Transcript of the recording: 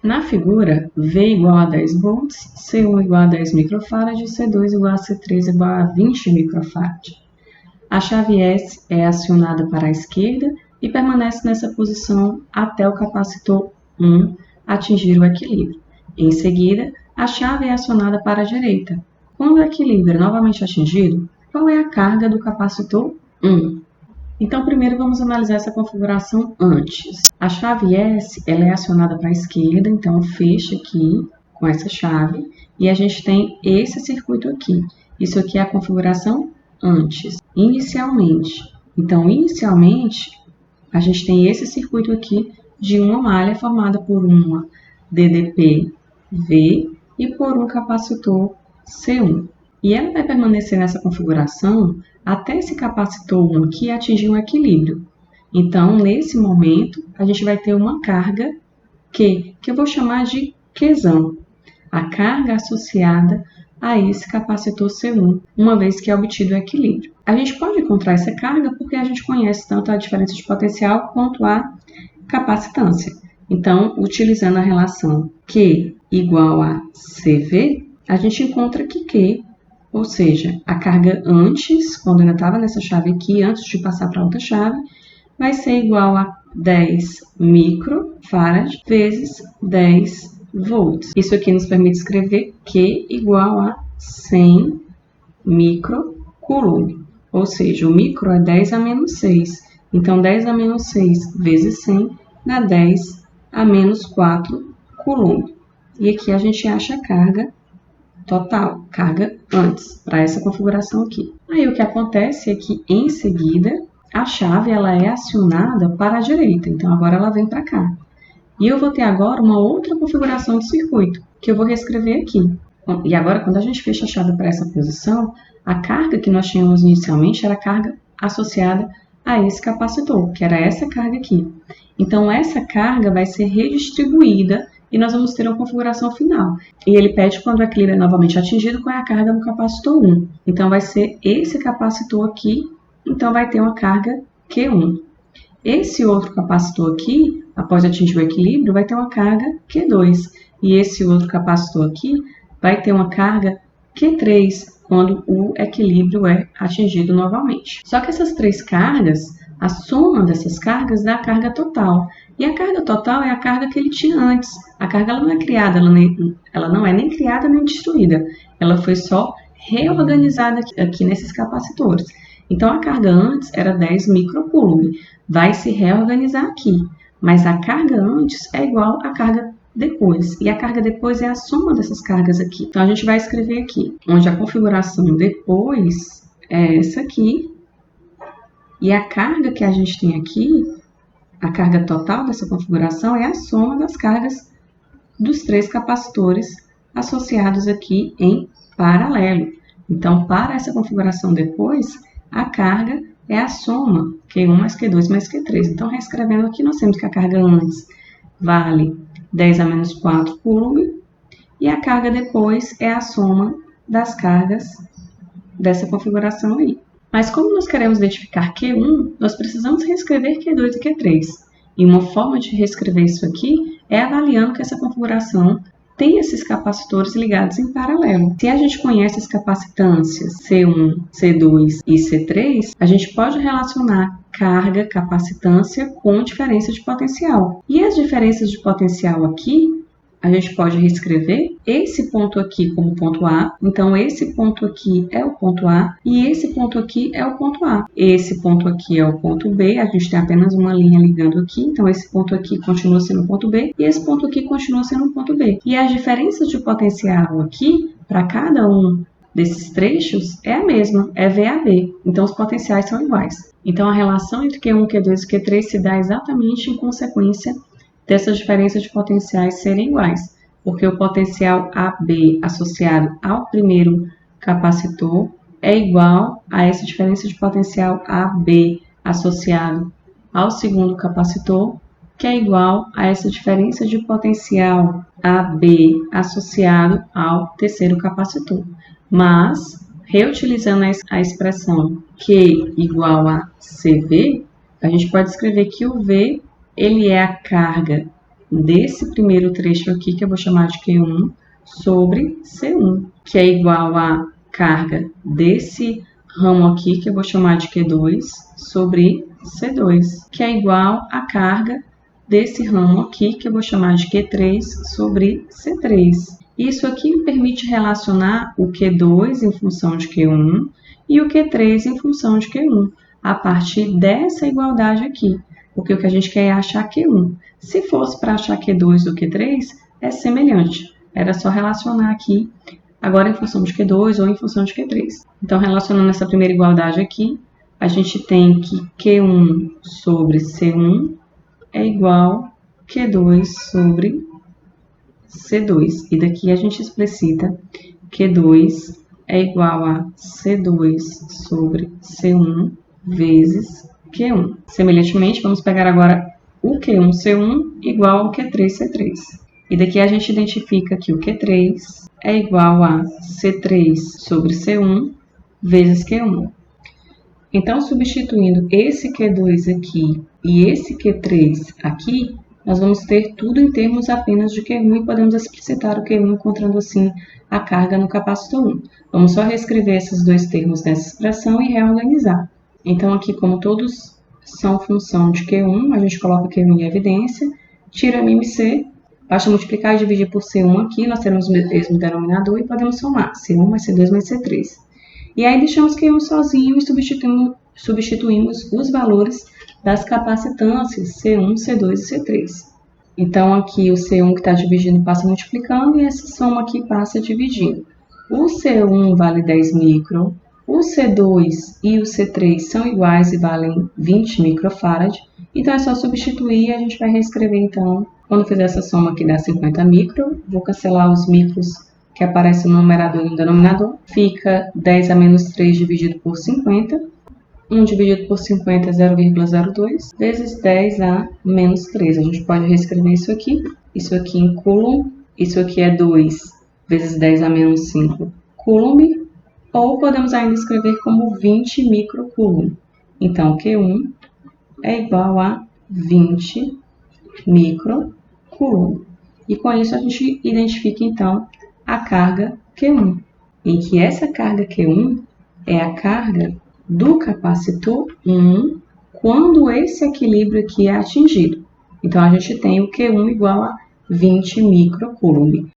Na figura, V igual a 10 volts, C1 igual a 10 microfarad e C2 igual a C3 igual a 20 microfarad. A chave S é acionada para a esquerda e permanece nessa posição até o capacitor 1 atingir o equilíbrio. Em seguida, a chave é acionada para a direita. Quando o equilíbrio é novamente atingido, qual é a carga do capacitor 1? Então, primeiro vamos analisar essa configuração antes. A chave S ela é acionada para a esquerda, então fecha aqui com essa chave e a gente tem esse circuito aqui. Isso aqui é a configuração antes, inicialmente. Então, inicialmente, a gente tem esse circuito aqui de uma malha formada por uma DDP V e por um capacitor C1. E ela vai permanecer nessa configuração até esse capacitor 1 aqui atingir um equilíbrio. Então, nesse momento, a gente vai ter uma carga Q, que eu vou chamar de Qzão. A carga associada a esse capacitor C1, uma vez que é obtido o equilíbrio. A gente pode encontrar essa carga porque a gente conhece tanto a diferença de potencial quanto a capacitância. Então, utilizando a relação Q igual a CV, a gente encontra que Q, ou seja, a carga antes, quando ainda estava nessa chave aqui, antes de passar para outra chave, vai ser igual a 10 microfarad vezes 10 volts. Isso aqui nos permite escrever Q igual a 100 microcoulomb. Ou seja, o micro é 10 a menos 6. Então, 10 a menos 6 vezes 100 dá 10 a menos 4 coulomb. E aqui a gente acha a carga total, carga antes, para essa configuração aqui. Aí o que acontece é que, em seguida, a chave ela é acionada para a direita. Então, agora ela vem para cá. E eu vou ter agora uma outra configuração de circuito, que eu vou reescrever aqui. E agora, quando a gente fecha a chave para essa posição, a carga que nós tínhamos inicialmente era a carga associada a esse capacitor, que era essa carga aqui. Então, essa carga vai ser redistribuída e nós vamos ter uma configuração final. E ele pede, quando o equilíbrio é novamente atingido, qual é a carga do capacitor 1. Então, vai ser esse capacitor aqui, então vai ter uma carga Q1. Esse outro capacitor aqui, após atingir o equilíbrio, vai ter uma carga Q2. E esse outro capacitor aqui vai ter uma carga Q3, quando o equilíbrio é atingido novamente. Só que essas três cargas, a soma dessas cargas dá a carga total. E a carga total é a carga que ele tinha antes. A carga ela não é criada, ela não é nem criada nem destruída. Ela foi só reorganizada aqui nesses capacitores. Então, a carga antes era 10 microcoulomb. Vai se reorganizar aqui. Mas a carga antes é igual à carga depois. E a carga depois é a soma dessas cargas aqui. Então, a gente vai escrever aqui, onde a configuração depois é essa aqui. E a carga que a gente tem aqui, a carga total dessa configuração, é a soma das cargas dos três capacitores associados aqui em paralelo. Então, para essa configuração depois, a carga é a soma Q1 mais Q2 mais Q3. Então, reescrevendo aqui, nós temos que a carga antes vale 10 a menos 4 coulomb e a carga depois é a soma das cargas dessa configuração aí. Mas como nós queremos identificar Q1, nós precisamos reescrever Q2 e Q3. E uma forma de reescrever isso aqui é avaliando que essa configuração tem esses capacitores ligados em paralelo. Se a gente conhece as capacitâncias C1, C2 e C3, a gente pode relacionar carga, capacitância com diferença de potencial. E as diferenças de potencial aqui, a gente pode reescrever esse ponto aqui como ponto A. Então, esse ponto aqui é o ponto A e esse ponto aqui é o ponto A. Esse ponto aqui é o ponto B. A gente tem apenas uma linha ligando aqui. Então, esse ponto aqui continua sendo o ponto B e esse ponto aqui continua sendo o ponto B. E as diferenças de potencial aqui, para cada um desses trechos, é a mesma, é VAV. Então, os potenciais são iguais. Então, a relação entre Q1, Q2 e Q3 se dá exatamente em consequência dessas diferenças de potenciais serem iguais, porque o potencial AB associado ao primeiro capacitor é igual a essa diferença de potencial AB associado ao segundo capacitor, que é igual a essa diferença de potencial AB associado ao terceiro capacitor. Mas, reutilizando a expressão Q igual a CV, a gente pode escrever que o V ele é a carga desse primeiro trecho aqui, que eu vou chamar de Q1, sobre C1, que é igual a carga desse ramo aqui, que eu vou chamar de Q2, sobre C2, que é igual a carga desse ramo aqui, que eu vou chamar de Q3, sobre C3. Isso aqui me permite relacionar o Q2 em função de Q1 e o Q3 em função de Q1, a partir dessa igualdade aqui, porque o que a gente quer é achar Q1. Se fosse para achar Q2 do Q3, é semelhante. Era só relacionar aqui, agora em função de Q2 ou em função de Q3. Então, relacionando essa primeira igualdade aqui, a gente tem que Q1 sobre C1 é igual a Q2 sobre C2. E daqui a gente explicita Q2 é igual a C2 sobre C1 vezes Q1. Semelhantemente, vamos pegar agora o Q1, C1 igual ao Q3, C3. E daqui a gente identifica que o Q3 é igual a C3 sobre C1 vezes Q1. Então, substituindo esse Q2 aqui e esse Q3 aqui, nós vamos ter tudo em termos apenas de Q1 e podemos explicitar o Q1 encontrando assim a carga no capacitor 1. Vamos só reescrever esses dois termos nessa expressão e reorganizar. Então, aqui, como todos são função de Q1, a gente coloca Q1 em evidência, tira MMC, basta multiplicar e dividir por C1 aqui, nós teremos o mesmo denominador e podemos somar C1 mais C2 mais C3. E aí deixamos Q1 sozinho e substituímos os valores das capacitâncias C1, C2 e C3. Então, aqui o C1 que está dividindo passa multiplicando e essa soma aqui passa dividindo. O C1 vale 10 micro, o C2 e o C3 são iguais e valem 20 microfarad. Então, é só substituir e a gente vai reescrever, então, quando fizer essa soma aqui dá 50 micro. Vou cancelar os micros que aparecem no numerador e no denominador. Fica 10 a menos 3 dividido por 50. 1 dividido por 50 é 0,02, vezes 10 a menos 3. A gente pode reescrever isso aqui em coulomb, isso aqui é 2 vezes 10 a menos 5 coulomb, ou podemos ainda escrever como 20 microcoulomb. Então, Q1 é igual a 20 microcoulomb. E com isso a gente identifica, então, a carga Q1, em que essa carga Q1 é a carga do capacitor 1 quando esse equilíbrio aqui é atingido. Então, a gente tem o Q1 igual a 20 microcoulomb.